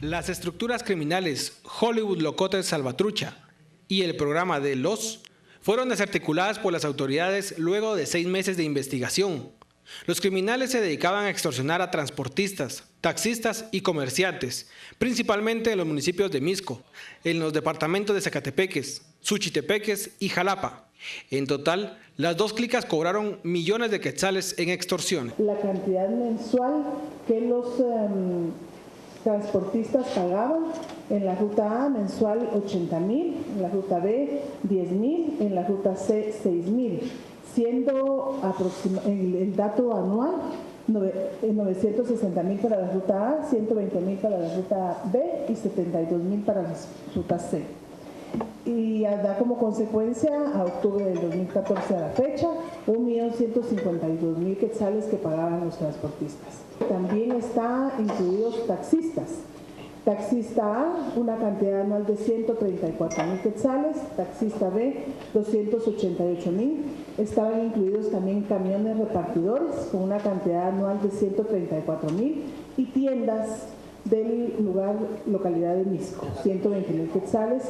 Las estructuras criminales Hollywood Locotes Salvatrucha y el programa de Los fueron desarticuladas por las autoridades luego de 6 meses de investigación. Los criminales se dedicaban a extorsionar a transportistas, taxistas y comerciantes, principalmente en los municipios de Misco, en los departamentos de Zacatepeques, Suchitepeques y Jalapa. En total, las dos clicas cobraron millones de quetzales en extorsión. La cantidad mensual que los transportistas pagaban en la ruta A mensual 80,000, en la ruta B 10,000, en la ruta C 6,000, siendo el dato anual 960,000 para la ruta A, 120,000 para la ruta B y 72,000 para la ruta C. Y da como consecuencia a octubre del 2014 a la fecha 1.152.000 quetzales que pagaban los transportistas. También está incluidos taxistas. Taxista A, una cantidad anual de 134,000 quetzales, taxista B, 288,000. Estaban incluidos también camiones repartidores con una cantidad anual de 134,000 y tiendas del localidad de Misco, 120,000 quetzales.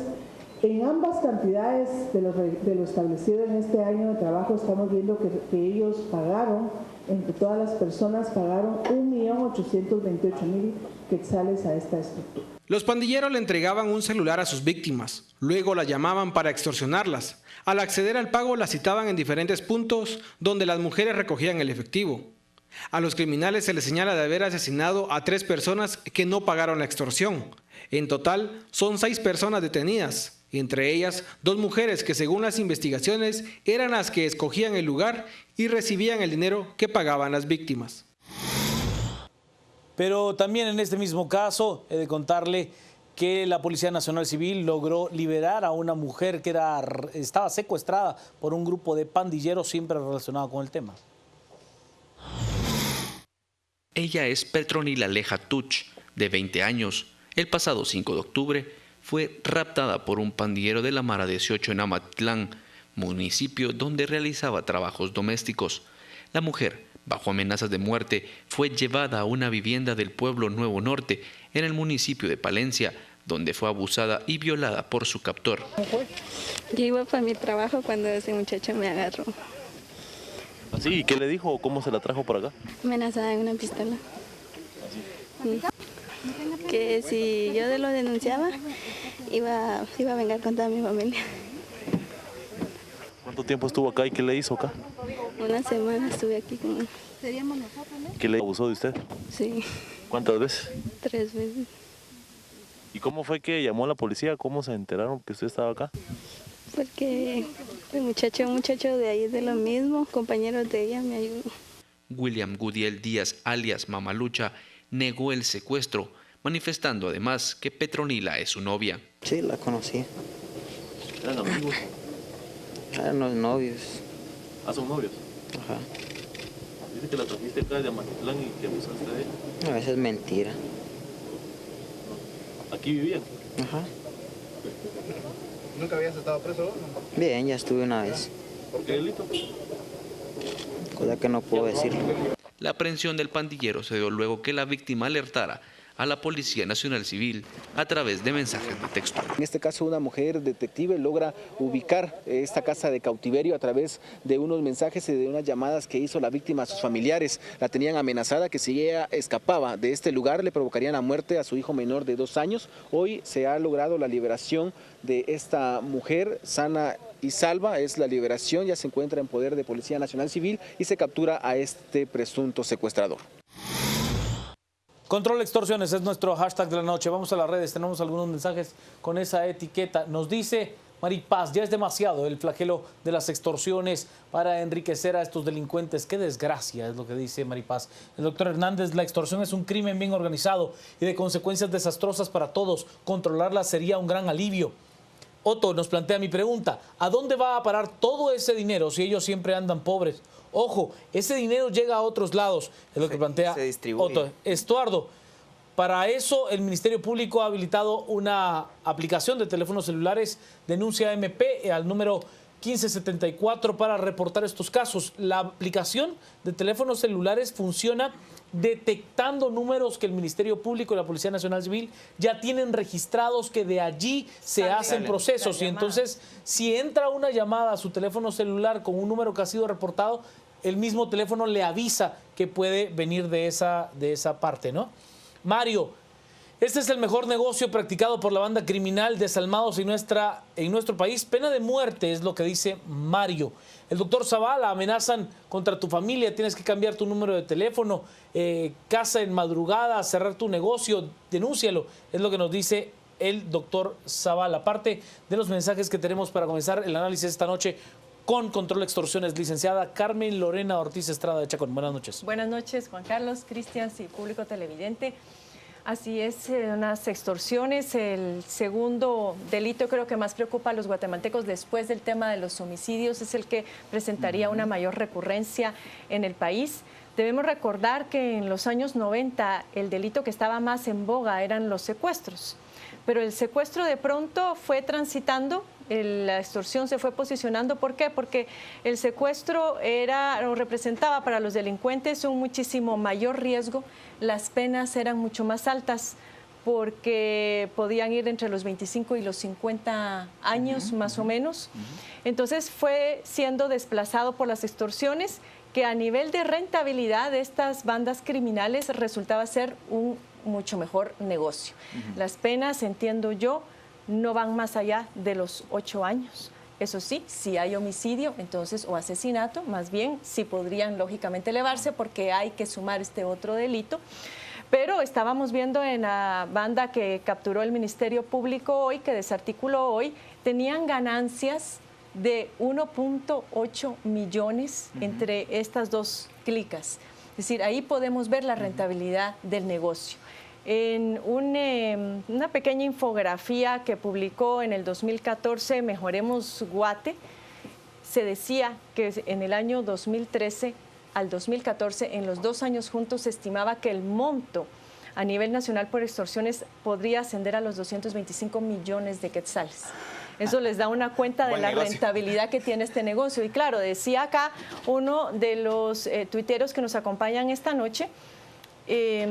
En ambas cantidades de lo establecido en este año de trabajo estamos viendo que ellos pagaron, entre todas las personas pagaron 1.828.000 quetzales a esta estructura. Los pandilleros le entregaban un celular a sus víctimas, luego las llamaban para extorsionarlas. Al acceder al pago las citaban en diferentes puntos donde las mujeres recogían el efectivo. A los criminales se les señala de haber asesinado a 3 personas que no pagaron la extorsión. En total son 6 personas detenidas. Entre ellas, 2 mujeres que según las investigaciones eran las que escogían el lugar y recibían el dinero que pagaban las víctimas. Pero también en este mismo caso, he de contarle que la Policía Nacional Civil logró liberar a una mujer que estaba secuestrada por un grupo de pandilleros siempre relacionado con el tema. Ella es Petronila Leja Tuch, de 20 años. El pasado 5 de octubre fue raptada por un pandillero de la Mara 18 en Amatitlán, municipio donde realizaba trabajos domésticos. La mujer, bajo amenazas de muerte, fue llevada a una vivienda del pueblo Nuevo Norte, en el municipio de Palencia, donde fue abusada y violada por su captor. Yo iba para mi trabajo cuando ese muchacho me agarró. ¿Así? ¿Y qué le dijo o cómo se la trajo por acá? Amenazada en una pistola. Que si yo lo denunciaba, iba a vengar con toda mi familia. ¿Cuánto tiempo estuvo acá y qué le hizo acá? Una semana estuve aquí con él. ¿Qué le abusó de usted? Sí. ¿Cuántas veces? 3 veces. ¿Y cómo fue que llamó a la policía? ¿Cómo se enteraron que usted estaba acá? Porque un muchacho de ahí de lo mismo, compañeros de ella, me ayudó. William Gudiel Díaz, alias Mamalucha, negó el secuestro, manifestando además que Petronila es su novia. Sí, la conocí. ¿Eran amigos? Eran los novios. ¿Ah, son novios? Ajá. Dice que la trajiste acá de Amatitlán y que abusaste de ella. No, eso es mentira. ¿Aquí vivían? Ajá. ¿Nunca habías estado preso vos? Bien, ya estuve una vez. ¿Por qué delito? Cosa que no puedo decir. La aprehensión del pandillero se dio luego que la víctima alertara a la Policía Nacional Civil a través de mensajes de texto. En este caso, una mujer detective logra ubicar esta casa de cautiverio a través de unos mensajes y de unas llamadas que hizo la víctima a sus familiares. La tenían amenazada que si ella escapaba de este lugar le provocarían la muerte a su hijo menor de 2 años. Hoy se ha logrado la liberación de esta mujer sana y salva, es la liberación, ya se encuentra en poder de Policía Nacional Civil y se captura a este presunto secuestrador. Control Extorsiones es nuestro hashtag de la noche. Vamos a las redes, tenemos algunos mensajes con esa etiqueta. Nos dice Maripaz, ya es demasiado el flagelo de las extorsiones para enriquecer a estos delincuentes. Qué desgracia, es lo que dice Maripaz. El doctor Hernández, la extorsión es un crimen bien organizado y de consecuencias desastrosas para todos. Controlarla sería un gran alivio. Otto nos plantea mi pregunta, ¿a dónde va a parar todo ese dinero si ellos siempre andan pobres? Ojo, ese dinero llega a otros lados, es lo que plantea Otto. Estuardo, para eso el Ministerio Público ha habilitado una aplicación de teléfonos celulares, denuncia MP al número 1574 para reportar estos casos. La aplicación de teléfonos celulares funciona detectando números que el Ministerio Público y la Policía Nacional Civil ya tienen registrados, que de allí se hacen procesos. Y entonces, si entra una llamada a su teléfono celular con un número que ha sido reportado, el mismo teléfono le avisa que puede venir de esa parte, ¿no? Mario, este es el mejor negocio practicado por la banda criminal Desalmados en nuestro país. Pena de muerte es lo que dice Mario. El doctor Zavala, amenazan contra tu familia, tienes que cambiar tu número de teléfono, casa en madrugada, cerrar tu negocio, denúncialo. Es lo que nos dice el doctor Zavala. Aparte de los mensajes que tenemos para comenzar el análisis esta noche con Control Extorsiones, licenciada Carmen Lorena Ortiz Estrada de Chacón. Buenas noches. Buenas noches, Juan Carlos, Cristian y público televidente. Así es, unas extorsiones, el segundo delito creo que más preocupa a los guatemaltecos después del tema de los homicidios, es el que presentaría una mayor recurrencia en el país. Debemos recordar que en los años 90 el delito que estaba más en boga eran los secuestros, pero el secuestro de pronto fue transitando, la extorsión se fue posicionando. ¿Por qué? Porque el secuestro representaba para los delincuentes un muchísimo mayor riesgo, las penas eran mucho más altas porque podían ir entre los 25 y los 50 años más o menos. Entonces fue siendo desplazado por las extorsiones, que a nivel de rentabilidad de estas bandas criminales resultaba ser un mucho mejor negocio. Las penas, entiendo yo, no van más allá de los 8 años. Eso sí, si hay homicidio, entonces, o asesinato, más bien, sí podrían lógicamente elevarse porque hay que sumar este otro delito. Pero estábamos viendo en la banda que capturó el Ministerio Público hoy, que desarticuló hoy, tenían ganancias de 1.8 millones entre estas dos clicas. Es decir, ahí podemos ver la rentabilidad del negocio. En una pequeña infografía que publicó en el 2014 Mejoremos Guate, se decía que en el año 2013 al 2014, en los 2 años juntos, se estimaba que el monto a nivel nacional por extorsiones podría ascender a los 225 millones de quetzales. Eso les da una cuenta de la rentabilidad que tiene este negocio. Y claro, decía acá uno de los tuiteros que nos acompañan esta noche, que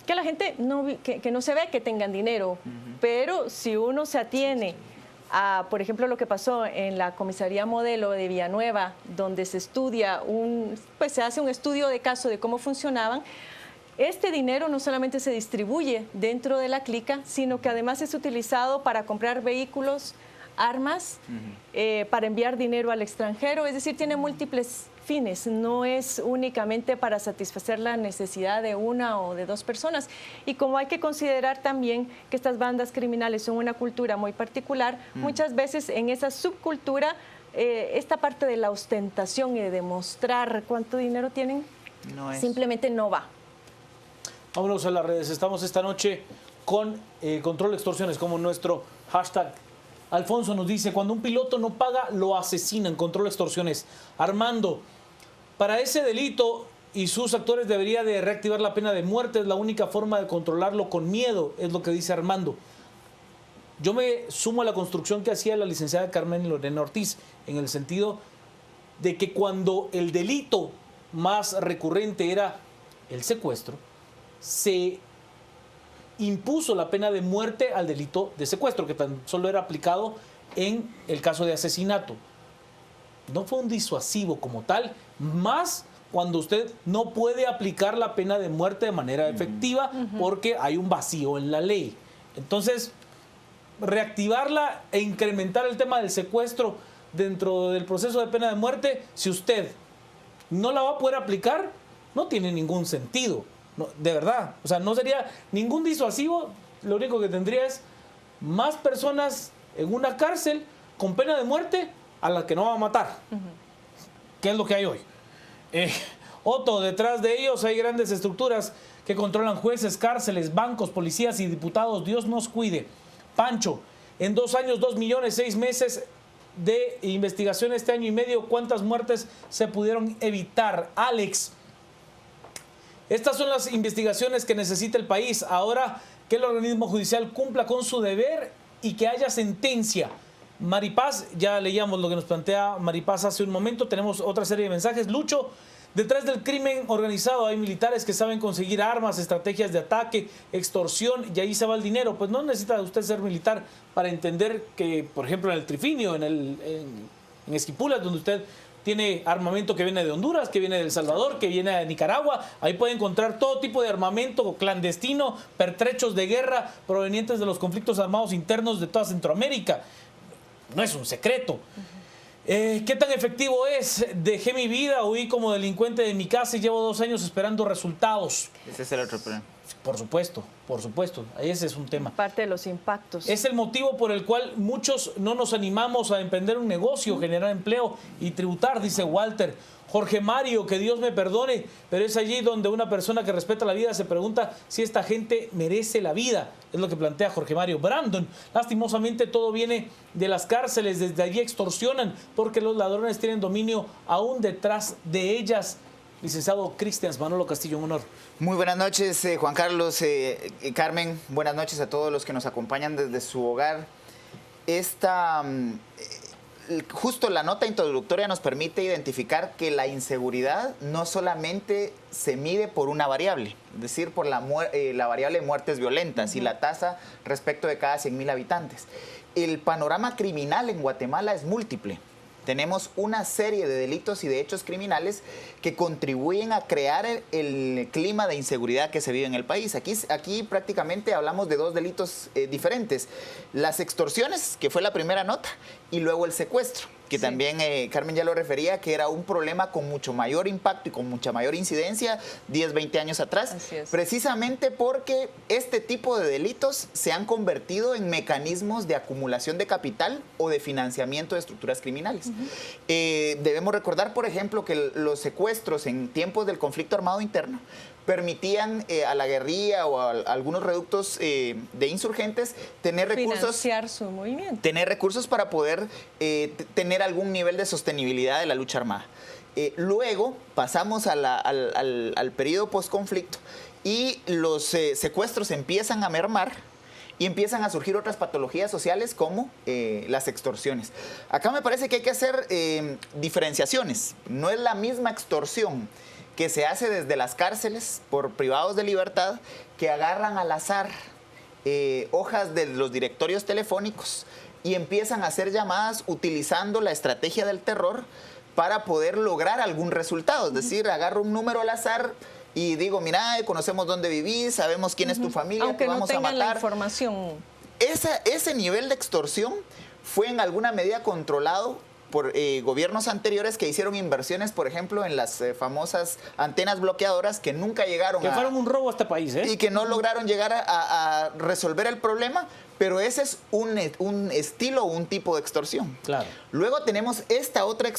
la gente que no se ve que tengan dinero, pero si uno se atiene a, por ejemplo, lo que pasó en la comisaría modelo de Villanueva, donde se estudia se hace un estudio de caso de cómo funcionaban, este dinero no solamente se distribuye dentro de la clica, sino que además es utilizado para comprar vehículos, armas, para enviar dinero al extranjero, es decir, tiene múltiples fines, no es únicamente para satisfacer la necesidad de una o de 2 personas. Y como hay que considerar también que estas bandas criminales son una cultura muy particular, muchas veces en esa subcultura, esta parte de la ostentación y de demostrar cuánto dinero tienen, simplemente no va. Vámonos a las redes. Estamos esta noche con Control Extorsiones como nuestro hashtag. Alfonso nos dice, cuando un piloto no paga, lo asesinan. Control Extorsiones. Armando, para ese delito y sus actores debería de reactivar la pena de muerte. Es la única forma de controlarlo con miedo, es lo que dice Armando. Yo me sumo a la construcción que hacía la licenciada Carmen Lorena Ortiz, en el sentido de que cuando el delito más recurrente era el secuestro, se impuso la pena de muerte al delito de secuestro, que tan solo era aplicado en el caso de asesinato. No fue un disuasivo como tal, más cuando usted no puede aplicar la pena de muerte de manera efectiva porque hay un vacío en la ley. Entonces, reactivarla e incrementar el tema del secuestro dentro del proceso de pena de muerte, si usted no la va a poder aplicar, no tiene ningún sentido. No, de verdad, o sea, no sería ningún disuasivo, lo único que tendría es más personas en una cárcel con pena de muerte a la que no va a matar, que es lo que hay hoy. Otto, detrás de ellos hay grandes estructuras que controlan jueces, cárceles, bancos, policías y diputados. Dios nos cuide. Pancho, en 2 años, 2 millones, 6 meses de investigación este año y medio, ¿cuántas muertes se pudieron evitar? Alex, estas son las investigaciones que necesita el país. Ahora que el organismo judicial cumpla con su deber y que haya sentencia. Maripaz, ya leíamos lo que nos plantea Maripaz hace un momento. Tenemos otra serie de mensajes. Lucho, Detrás del crimen organizado hay militares que saben conseguir armas, estrategias de ataque, extorsión, y ahí se va el dinero. Pues no necesita usted ser militar para entender que, por ejemplo, en el Trifinio, en Esquipulas, donde usted tiene armamento que viene de Honduras, que viene de El Salvador, que viene de Nicaragua, ahí puede encontrar todo tipo de armamento clandestino, pertrechos de guerra provenientes de los conflictos armados internos de toda Centroamérica. No es un secreto. ¿Qué tan efectivo es? Dejé mi vida, huí como delincuente de mi casa y llevo 2 años esperando resultados. Ese es el otro problema. Por supuesto, ese es un tema. Parte de los impactos. Es el motivo por el cual muchos no nos animamos a emprender un negocio, generar empleo y tributar, dice Walter. Jorge Mario, que Dios me perdone, pero es allí donde una persona que respeta la vida se pregunta si esta gente merece la vida. Es lo que plantea Jorge Mario. Brandon, lastimosamente todo viene de las cárceles, desde allí extorsionan porque los ladrones tienen dominio aún detrás de ellas. Licenciado Cristians, Manolo Castillo, un honor. Muy buenas noches, Juan Carlos, Carmen. Buenas noches a todos los que nos acompañan desde su hogar. Justo la nota introductoria nos permite identificar que la inseguridad no solamente se mide por una variable, es decir, por la variable de muertes violentas y la tasa respecto de cada 100.000 habitantes. El panorama criminal en Guatemala es múltiple. Tenemos una serie de delitos y de hechos criminales que contribuyen a crear el clima de inseguridad que se vive en el país. Aquí prácticamente hablamos de 2 delitos diferentes. Las extorsiones, que fue la primera nota, y luego el secuestro, que también Carmen ya lo refería, que era un problema con mucho mayor impacto y con mucha mayor incidencia 10, 20 años atrás, precisamente porque este tipo de delitos se han convertido en mecanismos de acumulación de capital o de financiamiento de estructuras criminales. Debemos recordar, por ejemplo, que los secuestros en tiempos del conflicto armado interno permitían a la guerrilla o a algunos reductos de insurgentes tener recursos, financiar su movimiento, tener recursos para poder tener algún nivel de sostenibilidad de la lucha armada. Luego pasamos al periodo postconflicto y los secuestros empiezan a mermar y empiezan a surgir otras patologías sociales como las extorsiones. Acá me parece que hay que hacer diferenciaciones. No es la misma extorsión que se hace desde las cárceles por privados de libertad, que agarran al azar hojas de los directorios telefónicos y empiezan a hacer llamadas utilizando la estrategia del terror para poder lograr algún resultado. Es decir, agarro un número al azar y digo, mira, conocemos dónde vivís, sabemos quién es tu familia, aunque te vamos no a matar. La información. Ese nivel de extorsión fue en alguna medida controlado por gobiernos anteriores que hicieron inversiones, por ejemplo, en las famosas antenas bloqueadoras que nunca llegaron que fueron un robo a este país, y que no lograron llegar a resolver el problema, pero ese es un estilo o un tipo de extorsión. Claro. Luego tenemos este otro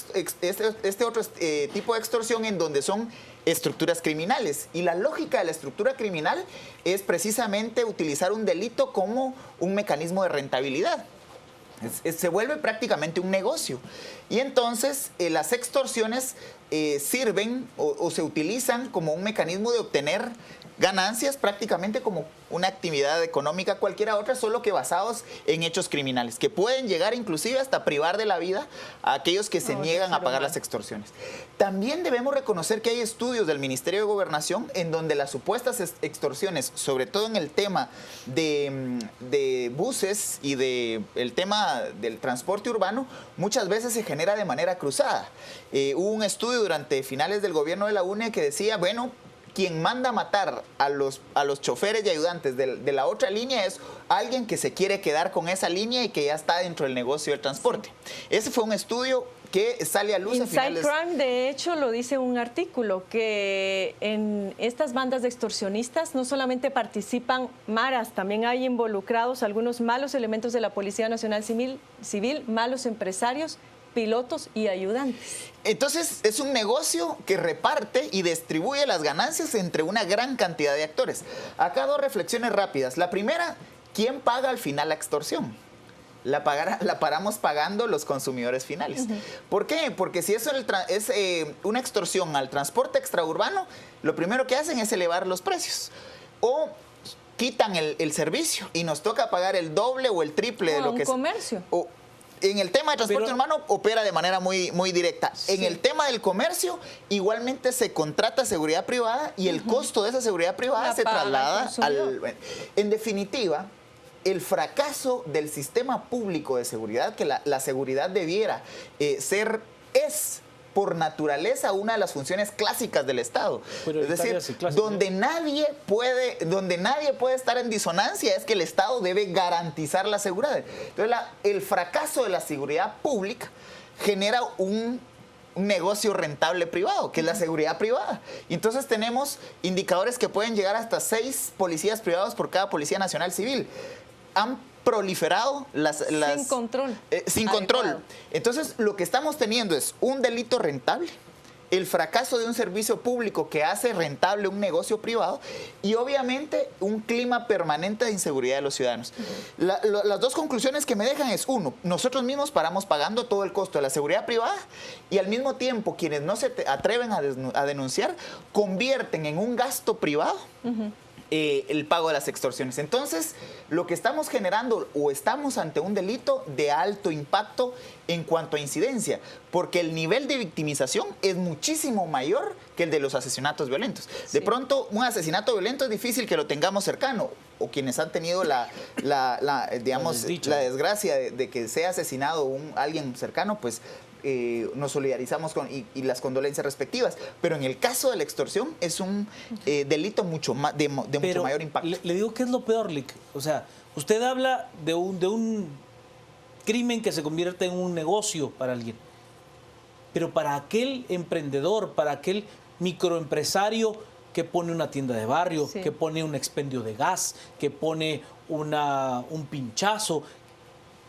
tipo de extorsión en donde son estructuras criminales. Y la lógica de la estructura criminal es precisamente utilizar un delito como un mecanismo de rentabilidad. Se vuelve prácticamente un negocio. Y entonces las extorsiones sirven o se utilizan como un mecanismo de obtener ganancias prácticamente como una actividad económica cualquiera otra, solo que basados en hechos criminales, que pueden llegar inclusive hasta privar de la vida a aquellos que se niegan a pagar las extorsiones. También debemos reconocer que hay estudios del Ministerio de Gobernación en donde las supuestas extorsiones, sobre todo en el tema de buses y el tema del transporte urbano, muchas veces se genera de manera cruzada. Hubo un estudio durante finales del gobierno de la UNE que decía, bueno, quien manda a matar a los choferes y ayudantes de la otra línea es alguien que se quiere quedar con esa línea y que ya está dentro del negocio del transporte. Ese fue un estudio que sale a luz a finales... Inside Crime, de hecho, lo dice un artículo, que en estas bandas de extorsionistas no solamente participan maras, también hay involucrados algunos malos elementos de la Policía Nacional Civil, malos empresarios, pilotos y ayudantes. Entonces es un negocio que reparte y distribuye las ganancias entre una gran cantidad de actores. Acá 2 reflexiones rápidas. La primera, ¿quién paga al final la extorsión? La paramos pagando los consumidores finales. ¿Por qué? Porque si eso es una extorsión al transporte extraurbano, lo primero que hacen es elevar los precios. O quitan el servicio y nos toca pagar el doble o el triple de lo que es. comercio. En el tema de transporte urbano opera de manera muy, muy directa. En el tema del comercio, igualmente se contrata seguridad privada y el costo de esa seguridad privada se traslada al... En definitiva, el fracaso del sistema público de seguridad, que la seguridad debiera ser, es por naturaleza una de las funciones clásicas del Estado. Es decir, donde nadie puede estar en disonancia es que el Estado debe garantizar la seguridad. Entonces, el fracaso de la seguridad pública genera un negocio rentable privado, que es la seguridad privada. Y entonces tenemos indicadores que pueden llegar hasta 6 policías privados por cada policía nacional civil. Han proliferado sin control. Sin control. Entonces, lo que estamos teniendo es un delito rentable, el fracaso de un servicio público que hace rentable un negocio privado y obviamente un clima permanente de inseguridad de los ciudadanos. Las dos conclusiones que me dejan es, uno, nosotros mismos paramos pagando todo el costo de la seguridad privada y al mismo tiempo quienes no se atreven a denunciar convierten en un gasto privado el pago de las extorsiones. Entonces, lo que estamos generando o estamos ante un delito de alto impacto en cuanto a incidencia, porque el nivel de victimización es muchísimo mayor que el de los asesinatos violentos. De pronto, un asesinato violento es difícil que lo tengamos cercano, o quienes han tenido la desgracia de que sea asesinado alguien cercano, pues nos solidarizamos y las condolencias respectivas. Pero en el caso de la extorsión es un delito mucho mayor impacto. Le digo que es lo peor, Lick. O sea, usted habla de un crimen que se convierte en un negocio para alguien. Pero para aquel emprendedor, para aquel microempresario que pone una tienda de barrio, que pone un expendio de gas, que pone un pinchazo,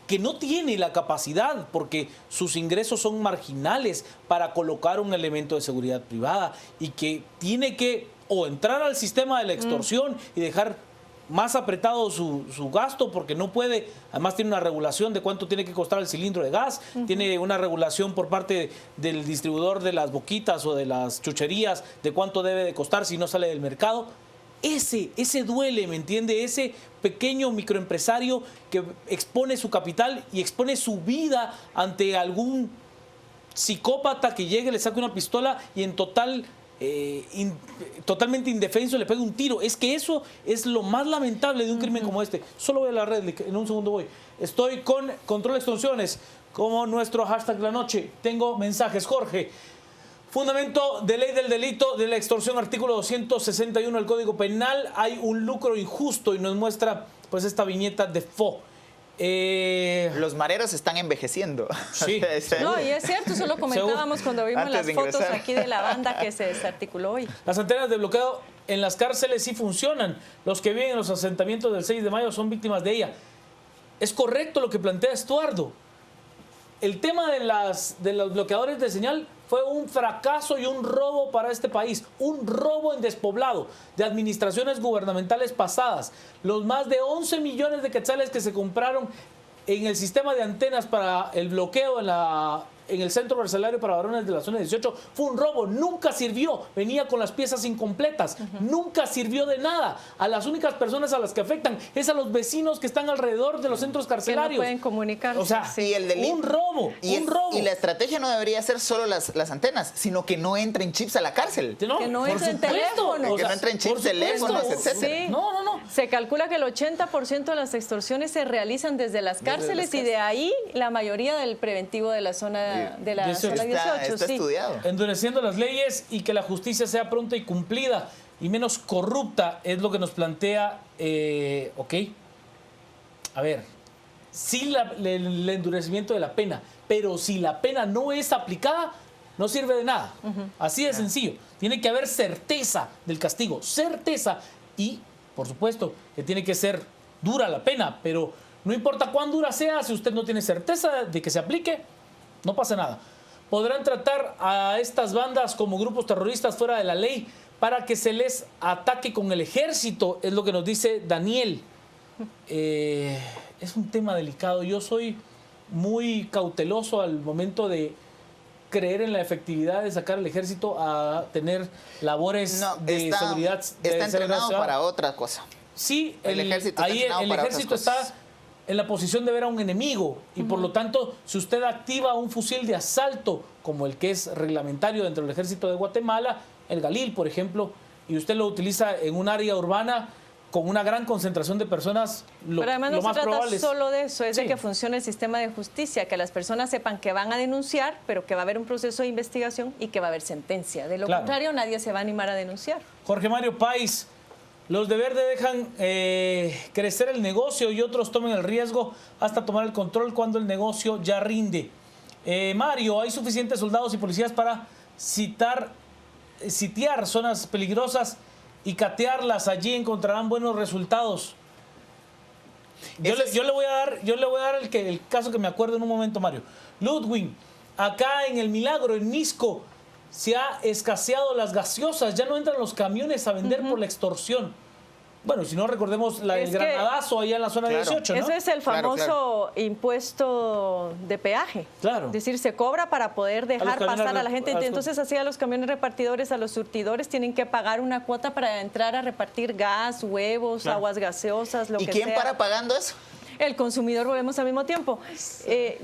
que no tiene la capacidad porque sus ingresos son marginales para colocar un elemento de seguridad privada y que tiene que o entrar al sistema de la extorsión y dejar más apretado su gasto porque no puede, además tiene una regulación de cuánto tiene que costar el cilindro de gas, tiene una regulación por parte del distribuidor de las boquitas o de las chucherías de cuánto debe de costar si no sale del mercado. Ese duele, ¿me entiende? Ese pequeño microempresario que expone su capital y expone su vida ante algún psicópata que llegue, le saque una pistola y en totalmente indefenso le pegue un tiro. Es que eso es lo más lamentable de un crimen como este. Solo voy a la red, en un segundo voy. Estoy con Control Extorsiones, como nuestro hashtag de la noche. Tengo mensajes, Jorge. Fundamento de ley del delito de la extorsión, artículo 261 del Código Penal. Hay un lucro injusto y nos muestra pues esta viñeta de Fo. Los mareros están envejeciendo. Sí. No, y es cierto, eso lo comentábamos cuando vimos las fotos aquí de la banda que se desarticuló hoy. Las antenas de bloqueo en las cárceles sí funcionan. Los que viven en los asentamientos del 6 de mayo son víctimas de ella. Es correcto lo que plantea Estuardo. El tema de los bloqueadores de señal fue un fracaso y un robo para este país, un robo en despoblado de administraciones gubernamentales pasadas. Los más de 11 millones de quetzales que se compraron en el sistema de antenas para el bloqueo en el centro carcelario para varones de la zona 18 fue un robo, nunca sirvió, venía con las piezas incompletas, nunca sirvió de nada. A las únicas personas a las que afectan es a los vecinos que están alrededor de los centros carcelarios. Que no pueden comunicarse. O sea, un robo, un robo. Y la estrategia no debería ser solo las antenas, sino que no entren chips a la cárcel. No, que no entren teléfonos. Que no entren chips, teléfonos, etc. No. Se calcula que el 80% de las extorsiones se realizan desde las cárceles y de ahí la mayoría del preventivo de la zona de la zona 18. Está estudiado. Endureciendo las leyes y que la justicia sea pronta y cumplida y menos corrupta es lo que nos plantea, ok. A ver, sí el endurecimiento de la pena, pero si la pena no es aplicada, no sirve de nada. Así de sencillo. Tiene que haber certeza del castigo, certeza y, por supuesto, que tiene que ser dura la pena, pero no importa cuán dura sea, si usted no tiene certeza de que se aplique, no pasa nada. Podrán tratar a estas bandas como grupos terroristas fuera de la ley para que se les ataque con el ejército, es lo que nos dice Daniel. Es un tema delicado. Yo soy muy cauteloso al momento de creer en la efectividad de sacar al ejército a tener labores de seguridad. Está entrenado para otra cosa. Sí, el ejército está entrenado para otras cosas. en la posición de ver a un enemigo y por lo tanto, si usted activa un fusil de asalto como el que es reglamentario dentro del ejército de Guatemala, el Galil, por ejemplo, y usted lo utiliza en un área urbana con una gran concentración de personas, pero además no se trata solo de eso, es sí, de que funcione el sistema de justicia, que las personas sepan que van a denunciar, pero que va a haber un proceso de investigación y que va a haber sentencia. De lo contrario, nadie se va a animar a denunciar. Jorge Mario Páez, los de Verde dejan crecer el negocio y otros toman el riesgo hasta tomar el control cuando el negocio ya rinde. Mario, ¿hay suficientes soldados y policías para sitiar zonas peligrosas y catearlas? Allí encontrarán buenos resultados. Yo le voy a dar el caso que me acuerdo en un momento, Mario. Ludwig, acá en El Milagro, en Misco, se ha escaseado las gaseosas, ya no entran los camiones a vender por la extorsión. Bueno, si no recordemos el granadazo allá en la zona 18, ¿no? Ese es el famoso impuesto de peaje. Claro. Es decir, se cobra para poder dejar pasar a la gente. Entonces, así a los camiones repartidores, a los surtidores, tienen que pagar una cuota para entrar a repartir gas, huevos, aguas gaseosas, lo que sea. ¿Y quién para pagando eso? El consumidor, volvemos al mismo tiempo.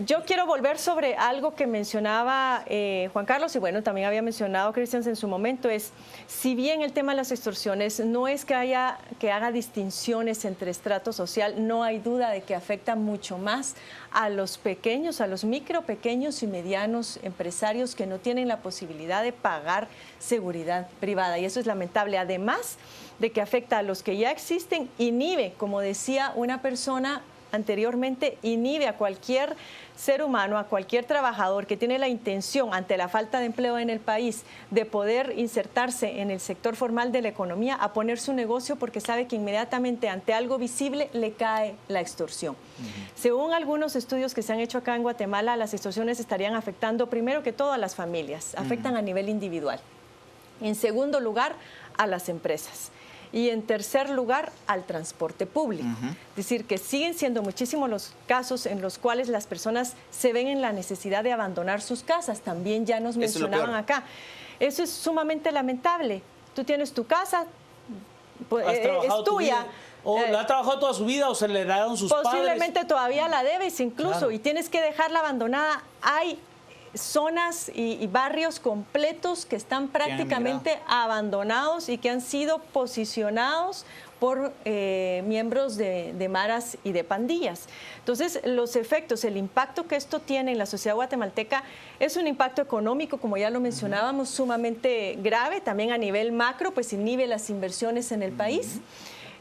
Yo quiero volver sobre algo que mencionaba Juan Carlos y bueno, también había mencionado Cristian en su momento, es si bien el tema de las extorsiones no es que haga distinciones entre estrato social, no hay duda de que afecta mucho más a los pequeños, a los micro, pequeños y medianos empresarios que no tienen la posibilidad de pagar seguridad privada y eso es lamentable. Además de que afecta a los que ya existen, inhibe, como decía una persona anteriormente, inhibe a cualquier ser humano, a cualquier trabajador que tiene la intención, ante la falta de empleo en el país, de poder insertarse en el sector formal de la economía, a poner su negocio porque sabe que inmediatamente ante algo visible le cae la extorsión. Según algunos estudios que se han hecho acá en Guatemala, las extorsiones estarían afectando primero que todo a las familias, afectan a nivel individual. En segundo lugar, a las empresas. Y en tercer lugar, al transporte público. Es decir, que siguen siendo muchísimos los casos en los cuales las personas se ven en la necesidad de abandonar sus casas. También ya nos mencionaban acá. Eso es sumamente lamentable. Tú tienes tu casa, es tuya. O la ha trabajado toda su vida o se le heredaron sus padres. Posiblemente todavía la debes incluso y tienes que dejarla abandonada. Hay zonas y barrios completos que están prácticamente abandonados y que han sido posicionados por miembros de maras y de pandillas. Entonces, los efectos, el impacto que esto tiene en la sociedad guatemalteca es un impacto económico, como ya lo mencionábamos, sumamente grave. También a nivel macro, pues inhibe las inversiones en el país.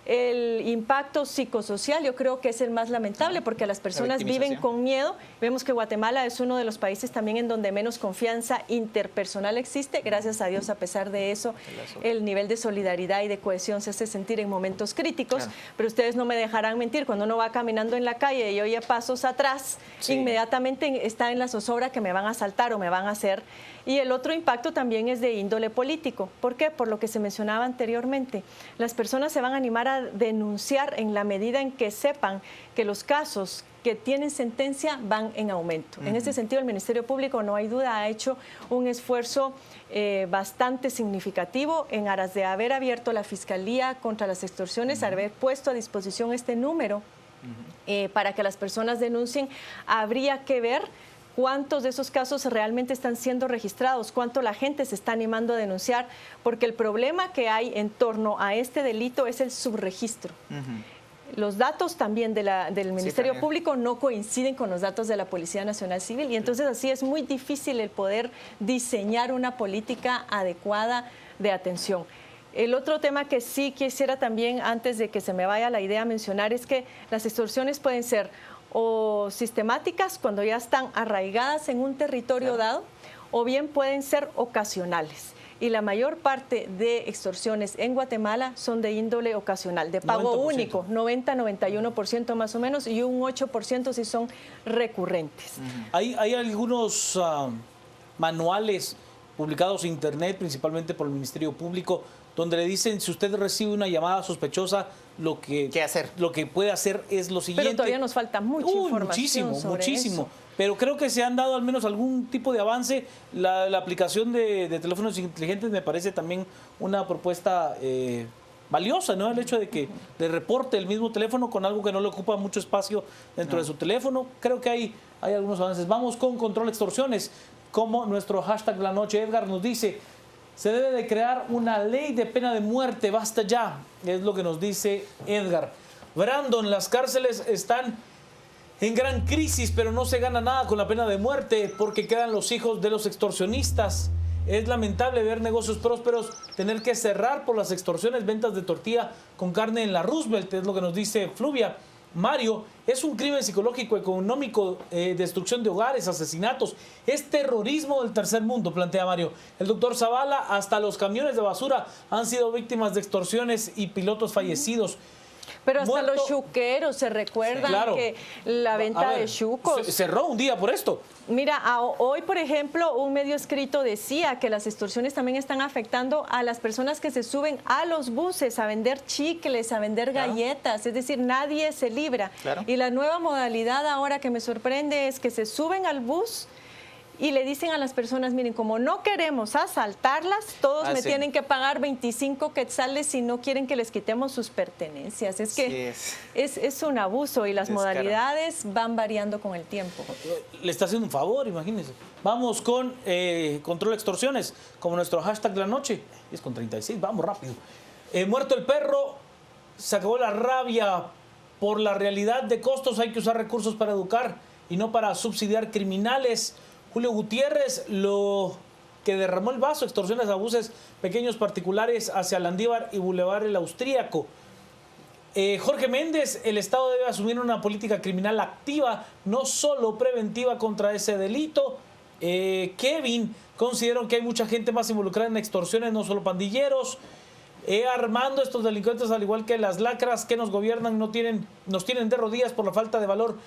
El impacto psicosocial yo creo que es el más lamentable porque las personas viven con miedo. Vemos que Guatemala es uno de los países también en donde menos confianza interpersonal existe. Gracias a Dios, a pesar de eso, el nivel de solidaridad y de cohesión se hace sentir en momentos críticos. Pero ustedes no me dejarán mentir, cuando uno va caminando en la calle y oye pasos atrás, inmediatamente está en la zozobra que me van a asaltar o me van a hacer. Y el otro impacto también es de índole político. ¿Por qué? Por lo que se mencionaba anteriormente. Las personas se van a animar a denunciar en la medida en que sepan que los casos que tienen sentencia van en aumento. En ese sentido, el Ministerio Público, no hay duda, ha hecho un esfuerzo bastante significativo en aras de haber abierto la Fiscalía contra las extorsiones, haber puesto a disposición este número para que las personas denuncien. Habría que ver cuántos de esos casos realmente están siendo registrados, cuánto la gente se está animando a denunciar, porque el problema que hay en torno a este delito es el subregistro. Los datos también del Ministerio Público no coinciden con los datos de la Policía Nacional Civil y entonces así es muy difícil el poder diseñar una política adecuada de atención. El otro tema que sí quisiera también, antes de que se me vaya la idea, mencionar es que las extorsiones pueden ser o sistemáticas cuando ya están arraigadas en un territorio dado, o bien pueden ser ocasionales. Y la mayor parte de extorsiones en Guatemala son de índole ocasional, de pago 90%. Único, 90-91% más o menos, y un 8% si son recurrentes. Hay algunos manuales publicados en internet, principalmente por el Ministerio Público, donde le dicen, si usted recibe una llamada sospechosa, lo que puede hacer es lo siguiente. Pero todavía nos falta mucha información muchísimo. Pero creo que se han dado al menos algún tipo de avance. La aplicación de teléfonos inteligentes me parece también una propuesta valiosa, ¿no? El hecho de que le reporte el mismo teléfono con algo que no le ocupa mucho espacio dentro de su teléfono. Creo que hay algunos avances. Vamos con control extorsiones, como nuestro hashtag de la noche, Edgar, nos dice: se debe de crear una ley de pena de muerte, basta ya, es lo que nos dice Edgar. Brandon, las cárceles están en gran crisis, pero no se gana nada con la pena de muerte porque quedan los hijos de los extorsionistas. Es lamentable ver negocios prósperos tener que cerrar por las extorsiones, ventas de tortilla con carne en la Roosevelt, es lo que nos dice Fluvia. Mario, es un crimen psicológico, económico, destrucción de hogares, asesinatos. Es terrorismo del tercer mundo, plantea Mario. El doctor Zavala, hasta los camiones de basura han sido víctimas de extorsiones y pilotos fallecidos. Pero hasta los chuqueros se recuerdan, sí, claro, que la venta de chucos. Cerró un día por esto. Mira, hoy, por ejemplo, un medio escrito decía que las extorsiones también están afectando a las personas que se suben a los buses a vender chicles, a vender galletas. Es decir, nadie se libra. Claro. Y la nueva modalidad ahora que me sorprende es que se suben al bus y le dicen a las personas: miren, como no queremos asaltarlas, todos me tienen que pagar 25 quetzales si no quieren que les quitemos sus pertenencias. Es que es un abuso y las modalidades van variando con el tiempo. Le está haciendo un favor, imagínense. Vamos con control extorsiones, como nuestro hashtag de la noche. Es con 36, vamos rápido. Muerto el perro, se acabó la rabia por la realidad de costos. Hay que usar recursos para educar y no para subsidiar criminales. Julio Gutiérrez, lo que derramó el vaso, extorsiones, abusos pequeños particulares hacia Landívar y Boulevard el Austríaco. Jorge Méndez, el Estado debe asumir una política criminal activa, no solo preventiva contra ese delito. Kevin, considero que hay mucha gente más involucrada en extorsiones, no solo pandilleros. Armando, estos delincuentes, al igual que las lacras que nos gobiernan, nos tienen de rodillas por la falta de valor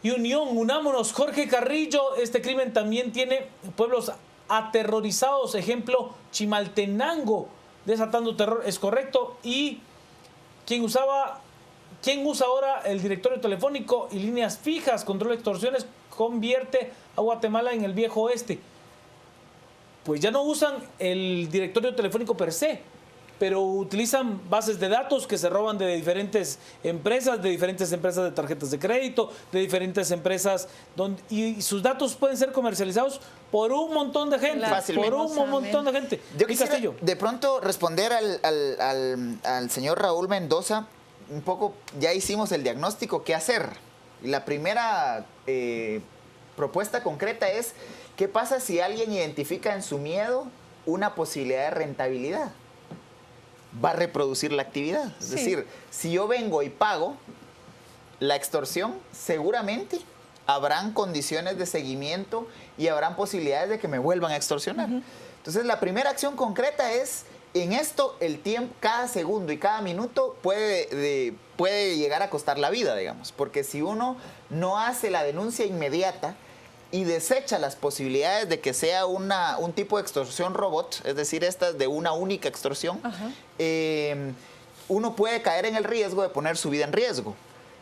y unión. Unámonos. Jorge Carrillo, este crimen también tiene pueblos aterrorizados. Ejemplo, Chimaltenango, desatando terror, es correcto. Y ¿quién usa ahora el directorio telefónico y líneas fijas? Control de extorsiones, convierte a Guatemala en el viejo oeste. Pues ya no usan el directorio telefónico per se, pero utilizan bases de datos que se roban de diferentes empresas de tarjetas de crédito, de diferentes empresas, y sus datos pueden ser comercializados por un montón de gente. Fácilmente. Por un montón de gente. Yo quisiera de pronto responder al señor Raúl Mendoza, un poco, ya hicimos el diagnóstico, ¿qué hacer? La primera propuesta concreta es: ¿qué pasa si alguien identifica en su miedo una posibilidad de rentabilidad? Va a reproducir la actividad. Es decir, si yo vengo y pago la extorsión, seguramente habrán condiciones de seguimiento y habrán posibilidades de que me vuelvan a extorsionar. Entonces, la primera acción concreta es, en esto, el tiempo, cada segundo y cada minuto puede llegar a costar la vida, digamos. Porque si uno no hace la denuncia inmediata y desecha las posibilidades de que sea un tipo de extorsión robot, es decir, estas de una única extorsión, uno puede caer en el riesgo de poner su vida en riesgo.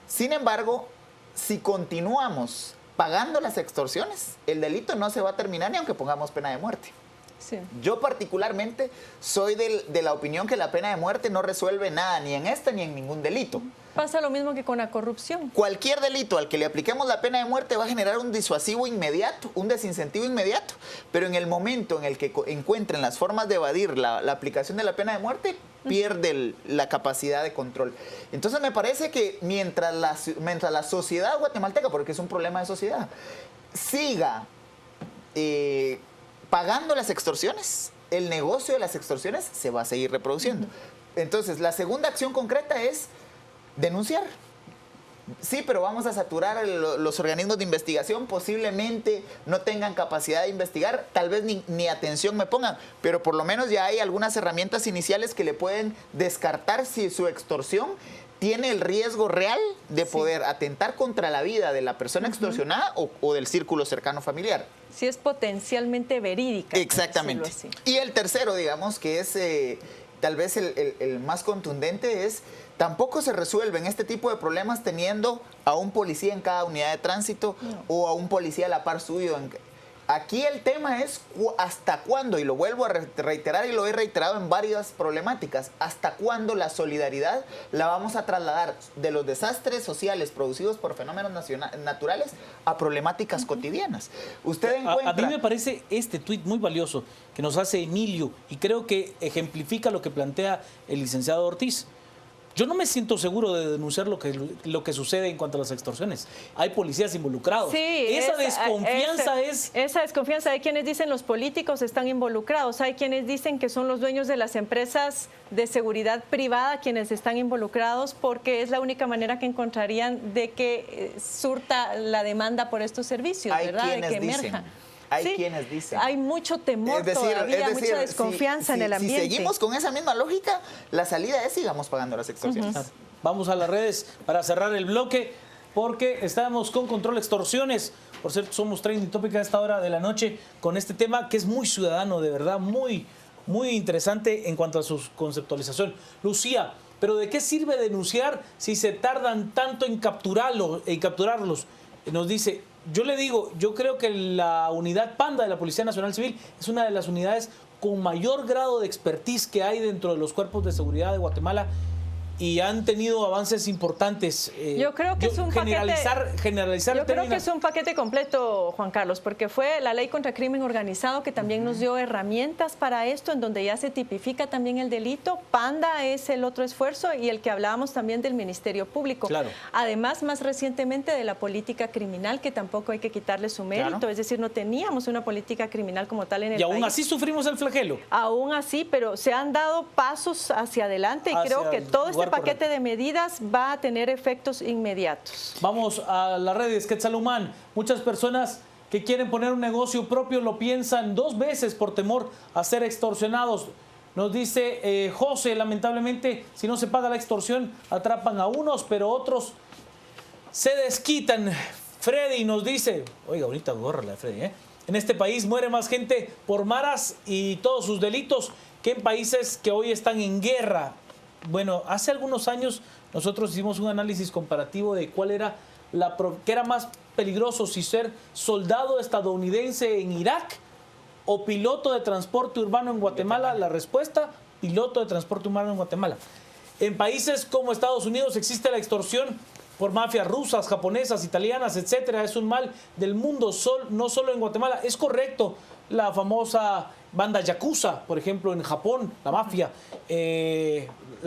Sin embargo, si continuamos pagando las extorsiones, el delito no se va a terminar ni aunque pongamos pena de muerte. Sí. Yo particularmente soy de la opinión que la pena de muerte no resuelve nada, ni en este ni en ningún delito. Pasa lo mismo que con la corrupción. Cualquier delito al que le apliquemos la pena de muerte va a generar un disuasivo inmediato, un desincentivo inmediato. Pero en el momento en el que encuentren las formas de evadir la aplicación de la pena de muerte, pierde la capacidad de control. Entonces me parece que mientras la sociedad guatemalteca, porque es un problema de sociedad, siga pagando las extorsiones, el negocio de las extorsiones se va a seguir reproduciendo. Entonces, la segunda acción concreta es denunciar. Sí, pero vamos a saturar los organismos de investigación, posiblemente no tengan capacidad de investigar, tal vez ni atención me pongan, pero por lo menos ya hay algunas herramientas iniciales que le pueden descartar si su extorsión tiene el riesgo real de poder atentar contra la vida de la persona extorsionada o del círculo cercano familiar. Si es potencialmente verídica. Exactamente. Y el tercero, digamos, que es tal vez el más contundente, es: tampoco se resuelven este tipo de problemas teniendo a un policía en cada unidad de tránsito o a un policía a la par suyo. Aquí el tema es hasta cuándo, y lo vuelvo a reiterar y lo he reiterado en varias problemáticas, hasta cuándo la solidaridad la vamos a trasladar de los desastres sociales producidos por fenómenos naturales a problemáticas cotidianas. Usted encuentra... A mí me parece este tuit muy valioso que nos hace Emilio y creo que ejemplifica lo que plantea el licenciado Ortiz. Yo no me siento seguro de denunciar lo que sucede en cuanto a las extorsiones. Hay policías involucrados. Sí, esa desconfianza Esa desconfianza. Hay quienes dicen los políticos están involucrados. Hay quienes dicen que son los dueños de las empresas de seguridad privada quienes están involucrados porque es la única manera que encontrarían de que surta la demanda por estos servicios, ¿verdad? De que emerja. Hay quienes dicen. Hay mucho temor todavía, mucha desconfianza en el ambiente. Si seguimos con esa misma lógica, la salida es sigamos pagando las extorsiones. Vamos a las redes para cerrar el bloque porque estamos con Control Extorsiones. Por cierto, somos trending topic a esta hora de la noche con este tema que es muy ciudadano, de verdad, muy interesante en cuanto a su conceptualización. Lucía, ¿pero de qué sirve denunciar si se tardan tanto en capturarlos? Nos dice... Yo le digo, yo creo que la unidad Panda de la Policía Nacional Civil es una de las unidades con mayor grado de expertise que hay dentro de los cuerpos de seguridad de Guatemala y han tenido avances importantes. Yo creo que es un generalizar. Yo creo que es un paquete completo, Juan Carlos, porque fue la ley contra crimen organizado que también nos dio herramientas para esto, en donde ya se tipifica también el delito. Panda es el otro esfuerzo y el que hablábamos también del Ministerio Público. Claro. Además, más recientemente de la política criminal, que tampoco hay que quitarle su mérito. Claro. Es decir, no teníamos una política criminal como tal en el país. Y aún así sufrimos el flagelo. Aún así, pero se han dado pasos hacia adelante y creo que todo este paquete de medidas va a tener efectos inmediatos. Vamos a las redes, Quetzalhumán. Muchas personas que quieren poner un negocio propio lo piensan 2 veces por temor a ser extorsionados. Nos dice José, lamentablemente, si no se paga la extorsión, atrapan a unos, pero otros se desquitan. Freddy nos dice, oiga, bonita gorra la de Freddy, en este país muere más gente por maras y todos sus delitos que en países que hoy están en guerra. Bueno, hace algunos años nosotros hicimos un análisis comparativo de cuál era qué era más peligroso, si ser soldado estadounidense en Irak o piloto de transporte urbano en Guatemala. La respuesta, piloto de transporte urbano en Guatemala. En países como Estados Unidos existe la extorsión por mafias rusas, japonesas, italianas, etcétera. Es un mal del mundo, no solo en Guatemala. Es correcto, la famosa banda Yakuza, por ejemplo, en Japón, la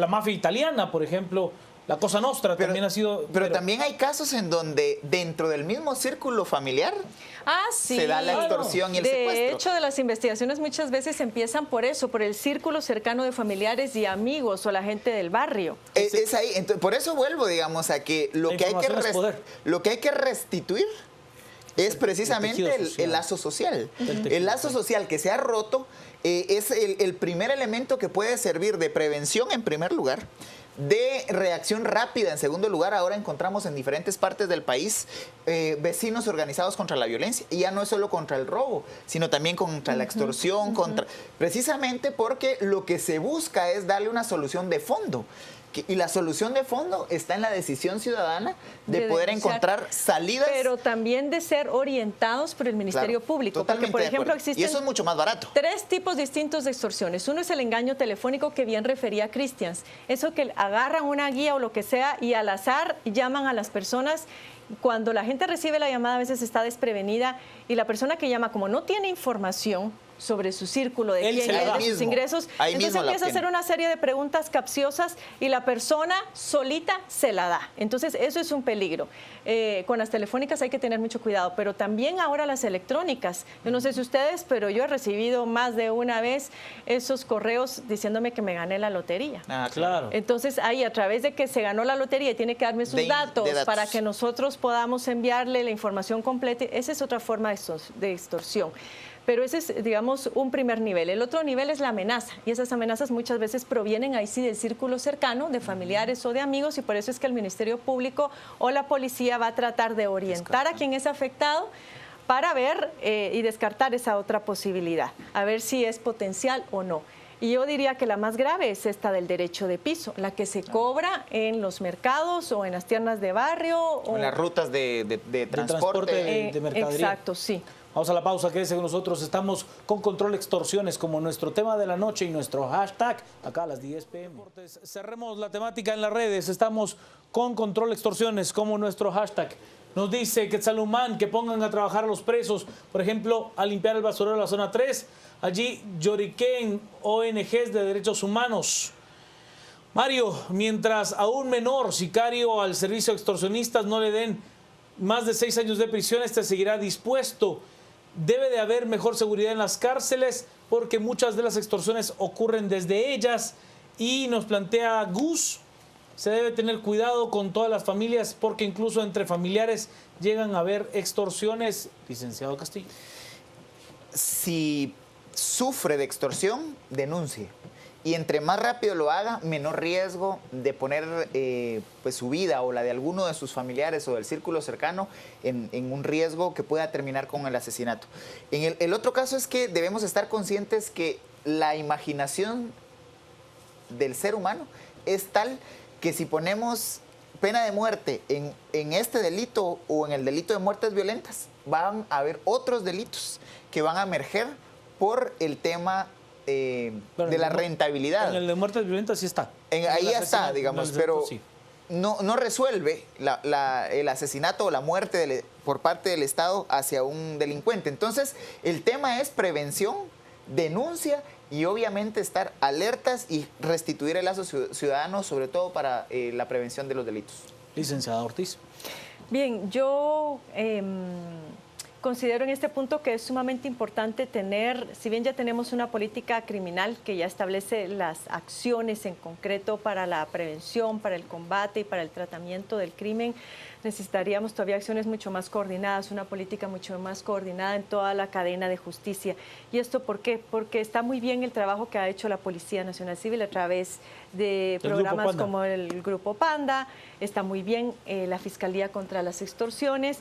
mafia italiana, por ejemplo, la Cosa Nostra también ha sido... Pero también hay casos en donde dentro del mismo círculo familiar se da la extorsión y el secuestro. De hecho, de las investigaciones muchas veces empiezan por eso, por el círculo cercano de familiares y amigos o la gente del barrio. Es ahí, entonces, por eso vuelvo, digamos, a que lo que hay que restituir es precisamente el lazo social. El lazo social que se ha roto es el primer elemento que puede servir de prevención en primer lugar, de reacción rápida en segundo lugar. Ahora encontramos en diferentes partes del país vecinos organizados contra la violencia, y ya no es solo contra el robo, sino también contra la extorsión, precisamente porque lo que se busca es darle una solución de fondo. Y la solución de fondo está en la decisión ciudadana de poder encontrar salidas. Pero también de ser orientados por el Ministerio Público. Totalmente, porque, por ejemplo, existen y eso es mucho más barato. 3 tipos distintos de extorsiones. Uno es el engaño telefónico, que bien refería Cristians. Eso que agarran una guía o lo que sea y al azar llaman a las personas. Cuando la gente recibe la llamada, a veces está desprevenida y la persona que llama, como no tiene información sobre su círculo, de quién es, de sus ingresos, entonces empieza a hacer una serie de preguntas capciosas y la persona solita se la da. Entonces eso es un peligro. Con las telefónicas hay que tener mucho cuidado, pero también ahora las electrónicas. Yo no sé si ustedes, pero yo he recibido más de una vez esos correos diciéndome que me gané la lotería. Claro. Entonces ahí, a través de que se ganó la lotería y tiene que darme sus datos para que nosotros podamos enviarle la información completa, esa es otra forma de extorsión. Pero ese es, digamos, un primer nivel. El otro nivel es la amenaza, y esas amenazas muchas veces provienen ahí sí del círculo cercano, de familiares o de amigos, y por eso es que el Ministerio Público o la policía va a tratar de orientar a quien es afectado para ver y descartar esa otra posibilidad, a ver si es potencial o no. Y yo diría que la más grave es esta del derecho de piso, la que se cobra en los mercados o en las tiendas de barrio. O en las rutas de transporte. De mercadería. Exacto, sí. Vamos a la pausa, quédese con nosotros. Estamos con Control Extorsiones como nuestro tema de la noche y nuestro hashtag acá a las 10 p.m. Cerremos la temática en las redes. Estamos con Control Extorsiones como nuestro hashtag. Nos dice Quetzalumán que pongan a trabajar a los presos, por ejemplo, a limpiar el basurero de la zona 3. Allí lloriqueen ONGs de derechos humanos. Mario, mientras a un menor sicario al servicio de extorsionistas no le den más de 6 años de prisión, este seguirá dispuesto. Debe de haber mejor seguridad en las cárceles porque muchas de las extorsiones ocurren desde ellas. Y nos plantea Gus, se debe tener cuidado con todas las familias porque incluso entre familiares llegan a haber extorsiones. Licenciado Castillo. Si sufre de extorsión, denuncie. Y entre más rápido lo haga, menor riesgo de poner pues su vida o la de alguno de sus familiares o del círculo cercano en un riesgo que pueda terminar con el asesinato. El otro caso es que debemos estar conscientes que la imaginación del ser humano es tal que si ponemos pena de muerte en este delito o en el delito de muertes violentas, van a haber otros delitos que van a emerger por el tema de la rentabilidad. En el de muertes violentas sí está. Ahí ya está, digamos, pero sí. no resuelve el asesinato o la muerte por parte del Estado hacia un delincuente. Entonces, el tema es prevención, denuncia y obviamente estar alertas y restituir el lazo ciudadano, sobre todo para la prevención de los delitos. Licenciada Ortiz. Bien, yo considero en este punto que es sumamente importante tener, si bien ya tenemos una política criminal que ya establece las acciones en concreto para la prevención, para el combate y para el tratamiento del crimen, necesitaríamos todavía acciones mucho más coordinadas, una política mucho más coordinada en toda la cadena de justicia. ¿Y esto por qué? Porque está muy bien el trabajo que ha hecho la Policía Nacional Civil a través de programas como el Grupo Panda, está muy bien la Fiscalía contra las Extorsiones,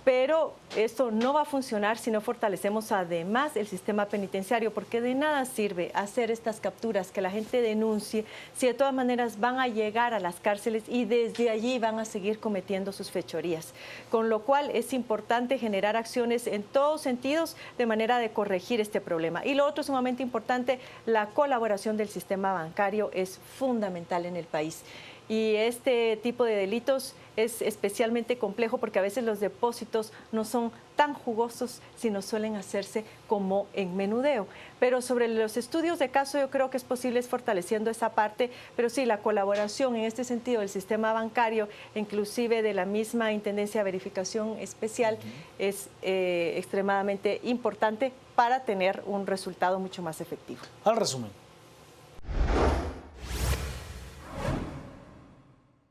pero esto no va a funcionar si no fortalecemos además el sistema penitenciario, porque de nada sirve hacer estas capturas, que la gente denuncie, si de todas maneras van a llegar a las cárceles y desde allí van a seguir cometiendo sus fechorías. Con lo cual es importante generar acciones en todos sentidos de manera de corregir este problema. Y lo otro sumamente importante, la colaboración del sistema bancario es fundamental en el país. Y este tipo de delitos es especialmente complejo porque a veces los depósitos no son tan jugosos, sino suelen hacerse como en menudeo. Pero sobre los estudios de caso yo creo que es posible fortaleciendo esa parte, pero sí, la colaboración en este sentido del sistema bancario, inclusive de la misma Intendencia de Verificación Especial, es extremadamente importante para tener un resultado mucho más efectivo. Al resumen.